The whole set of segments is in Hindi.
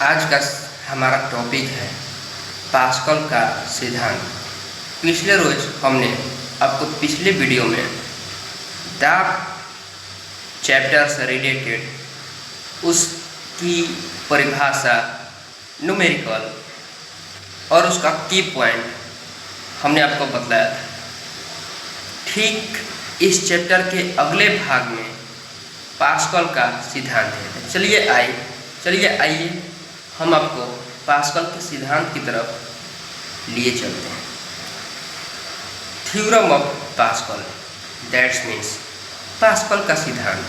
आज का हमारा टॉपिक है पास्कल का सिद्धांत। पिछले रोज हमने आपको पिछले वीडियो में द चैप्टर से रिलेटेड उसकी परिभाषा, न्यूमेरिकल और उसका की पॉइंट हमने आपको बतलाया था। ठीक इस चैप्टर के अगले भाग में पास्कल का सिद्धांत है। चलिए आइए हम आपको पास्कल के सिद्धांत की तरफ लिए चलते हैं। Theorem of pascal, that's means pascal का सिद्धांत।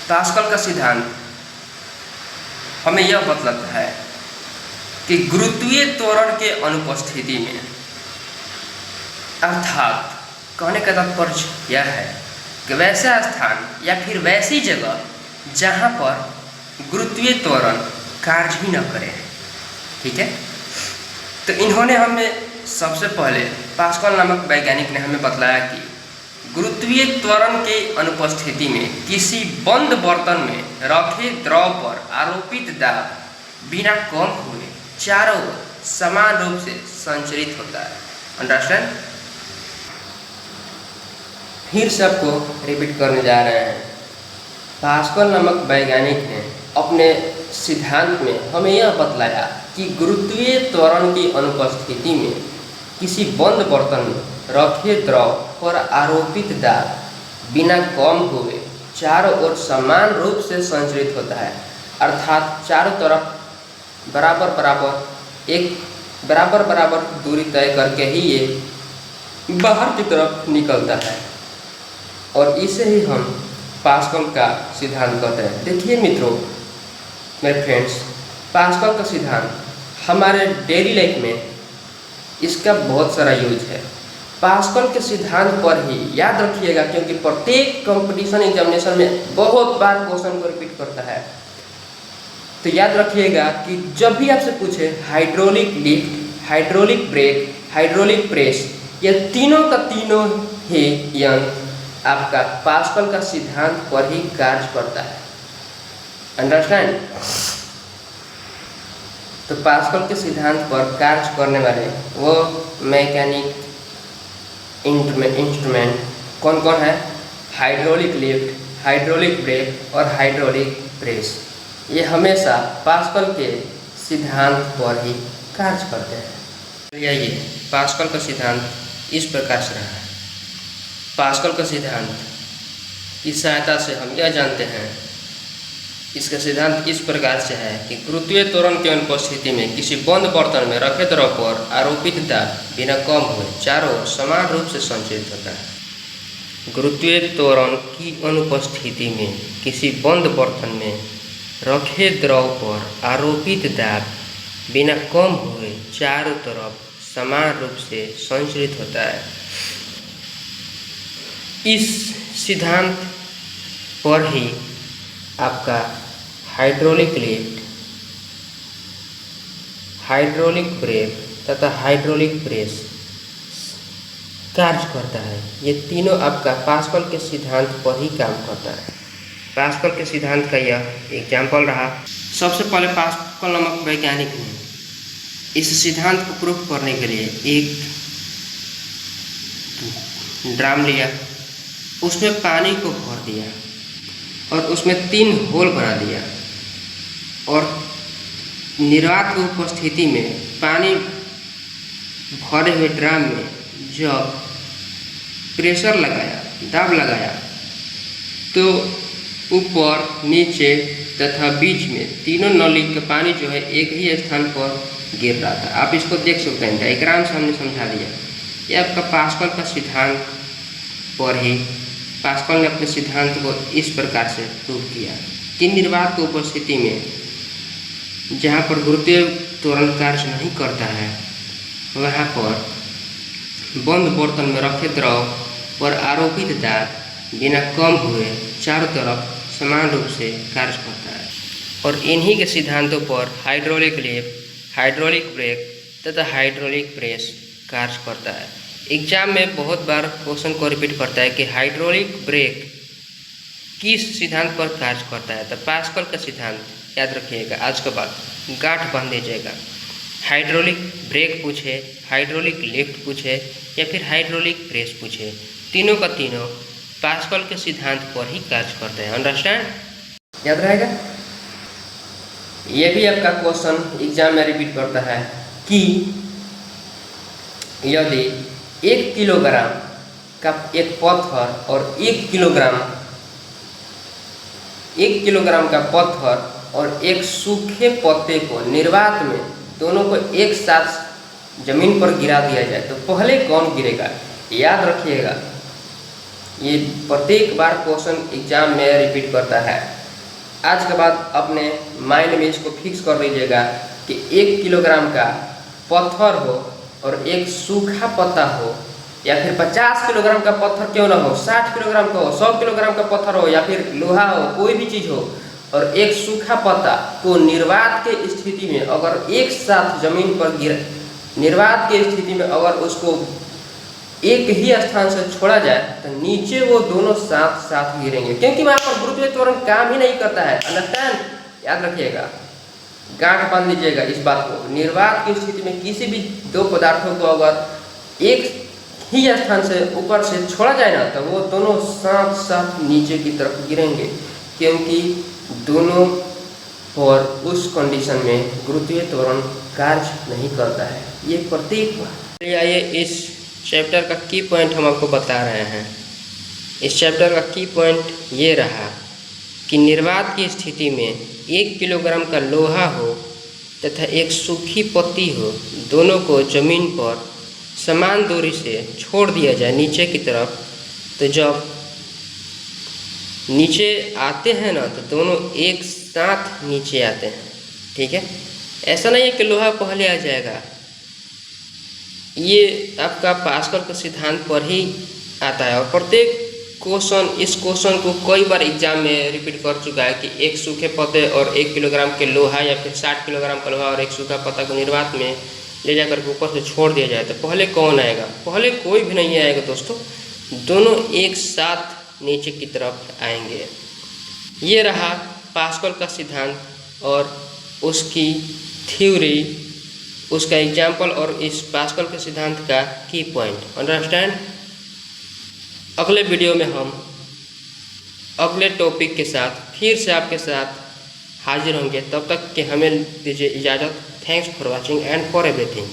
पास्कल का सिद्धांत हमें यह बतलाता है कि गुरुत्वीय त्वरण के अनुपस्थिति में, अर्थात कहने का तात्पर्य यह है कि वैसा स्थान या फिर वैसी जगह जहाँ पर गुरुत्वीय त्वरण कार्य ही न करे। ठीक है, तो इन्होंने हमें सबसे पहले, पास्कल नामक वैज्ञानिक ने हमें बतलाया कि गुरुत्वीय त्वरण के अनुपस्थिति में किसी बंद बर्तन में रखे द्रव पर आरोपित दाब बिना कम हुए चारों ओर समान रूप से संचरित होता है। अंडरस्टैंड? फिर से आपको रिपीट करने जा रहे हैं। पास्कल नामक वैज्ञानिक ने अपने सिद्धांत में हमें यह बतलाया कि गुरुत्वीय त्वरण की अनुपस्थिति में किसी बंद बर्तन में रखे द्रव पर आरोपित दाब बिना कम हुए चारों ओर समान रूप से संचरित होता है। अर्थात चारों तरफ बराबर दूरी तय करके ही ये बाहर की तरफ निकलता है, और इसे ही हम पास्कल का सिद्धांत कहते हैं। देखिए मित्रों, मेरे फ्रेंड्स, पास्कल का सिद्धांत हमारे डेली लाइफ में इसका बहुत सारा यूज है। पास्कल के सिद्धांत पर ही याद रखिएगा, क्योंकि प्रत्येक कंपटीशन एग्जामिनेशन में बहुत बार क्वेश्चन को रिपीट करता है। तो याद रखिएगा कि जब भी आपसे पूछे hydraulic lift, hydraulic brake, hydraulic press, ये तीनों का तीनों ही यंत्र आपका पास्कल का सिद्धांत पर ही कार्य करता है। अंडरस्टैंड? तो पास्कल के सिद्धांत पर कार्य करने वाले वो मैकेनिक इंस्ट्रूमेंट कौन कौन है? हाइड्रोलिक लिफ्ट, हाइड्रोलिक ब्रेक और हाइड्रोलिक प्रेस। ये हमेशा पास्कल के सिद्धांत पर ही कार्य करते हैं। ये पास्कल का सिद्धांत इस प्रकार से रहा है। पास्कल का सिद्धांत की सहायता से हम यह जानते हैं, इसका सिद्धांत इस प्रकार से है कि गुरुत्वीय त्वरण की अनुपस्थिति में किसी बंद बर्तन में रखे द्रव पर आरोपित दाब बिना कम हुए चारों ओर समान रूप से संचरित होता है। गुरुत्वीय त्वरण की अनुपस्थिति में किसी बंद बर्तन में रखे द्रव पर आरोपित दाब बिना कम हुए चारों तरफ समान रूप से संचरित होता है। इस सिद्धांत पर ही आपका हाइड्रोलिक लिफ्ट, हाइड्रोलिक ब्रेक तथा हाइड्रोलिक प्रेस कार्य करता है। ये तीनों आपका पास्कल के सिद्धांत पर ही काम करता है। पास्कल के सिद्धांत का यह एग्जाम्पल रहा। सबसे पहले पास्कल नामक वैज्ञानिक ने इस सिद्धांत को प्रूफ करने के लिए एक ड्राम लिया, उसमें पानी को भर दिया और उसमें 3 होल बना दिया, और निर्वात की उपस्थिति में पानी भरे हुए ड्राम में जब प्रेशर लगाया, दाब लगाया, तो ऊपर, नीचे तथा बीच में तीनों नली का पानी जो है एक ही स्थान पर गिर रहा था। आप इसको देख सकते हैं, डायग्राम से हमने समझा दिया। यह आपका पास्कल का सिद्धांत पर ही पास्कल ने अपने सिद्धांत को इस प्रकार से प्रूव किया कि निर्वात की उपस्थिति में जहाँ पर गुरुत्वीय त्वरण कार्य नहीं करता है, वहाँ पर बंद बर्तन में रखे द्रव पर आरोपित दाब बिना कम हुए चारों तरफ समान रूप से कार्य करता है। और इन्हीं के सिद्धांतों पर हाइड्रोलिक लिफ्ट, हाइड्रोलिक ब्रेक तथा हाइड्रोलिक प्रेस कार्य करता है। एग्जाम में बहुत बार क्वेश्चन को रिपीट करता है कि हाइड्रोलिक ब्रेक किस सिद्धांत पर कार्य करता है? तो पास्कल का सिद्धांत याद रखिएगा। आज के बाद गांठ बांध दीजिएगा। हाइड्रोलिक ब्रेक पूछे, हाइड्रोलिक लिफ्ट पूछे या फिर हाइड्रोलिक प्रेस पूछे, तीनों का तीनों पास्कल के सिद्धांत पर ही कार्य करते हैं। अंडरस्टैंड? याद रहेगा। ये भी आपका क्वेश्चन एग्जाम में रिपीट करता है कि यदि 1 किलोग्राम का एक पत्थर और 1 किलोग्राम का पत्थर और एक सूखे पत्ते को निर्वात में दोनों को एक साथ जमीन पर गिरा दिया जाए तो पहले कौन गिरेगा? याद रखिएगा, ये प्रत्येक बार क्वेश्चन एग्जाम में रिपीट करता है। आज के बाद अपने माइंड में इसको फिक्स कर लीजिएगा कि 1 किलोग्राम का पत्थर हो और एक सूखा पत्ता हो, या फिर 50 किलोग्राम का पत्थर क्यों ना हो, 60 किलोग्राम का हो, 100 किलोग्राम का पत्थर हो या फिर लोहा हो, कोई भी चीज़ हो, और एक सूखा पत्ता को निर्वात के स्थिति में अगर एक साथ जमीन पर निर्वात की स्थिति में अगर उसको एक ही स्थान से छोड़ा जाए तो नीचे वो दोनों साथ साथ गिरेंगे, क्योंकि वहाँ पर गुरुत्वीय त्वरण काम ही नहीं करता है। अंडरस्टैंड? याद रखिएगा, गांठ बांध लीजिएगा इस बात को। निर्वात की स्थिति में किसी भी दो पदार्थों को अगर एक ही स्थान से ऊपर से छोड़ा जाए ना तो वो दोनों साथ साथ नीचे की तरफ गिरेंगे, क्योंकि दोनों पर उस कंडीशन में गुरुत्वीय त्वरण कार्य नहीं करता है। ये प्रत्येक बार। आइए इस चैप्टर का की पॉइंट हम आपको बता रहे हैं। इस चैप्टर का की पॉइंट ये रहा कि निर्वात की स्थिति में 1 किलोग्राम का लोहा हो तथा एक सूखी पत्ती हो, दोनों को जमीन पर समान दूरी से छोड़ दिया जाए नीचे की तरफ, तो जब नीचे आते हैं ना तो दोनों एक साथ नीचे आते हैं। ठीक है, ऐसा नहीं है कि लोहा पहले आ जाएगा। ये आपका पास्कल के सिद्धांत पर ही आता है और प्रत्येक क्वेश्चन इस क्वेश्चन को कई बार एग्जाम में रिपीट कर चुका है कि एक सूखे पत्ते और 1 किलोग्राम के लोहा या फिर 60 किलोग्राम का लोहा और एक सूखा पत्ता को निर्वात में ले जाकर के ऊपर से छोड़ दिया जाए तो पहले कौन आएगा? पहले कोई भी नहीं आएगा दोस्तों, दोनों एक साथ नीचे की तरफ आएंगे। ये रहा पास्कल का सिद्धांत और उसकी थ्योरी, उसका एग्जाम्पल और इस पास्कल के सिद्धांत का की पॉइंट। अंडरस्टैंड? अगले वीडियो में हम अगले टॉपिक के साथ फिर से आपके साथ हाजिर होंगे। तब तक के हमें दीजिए इजाज़त। Thanks for watching and for everything.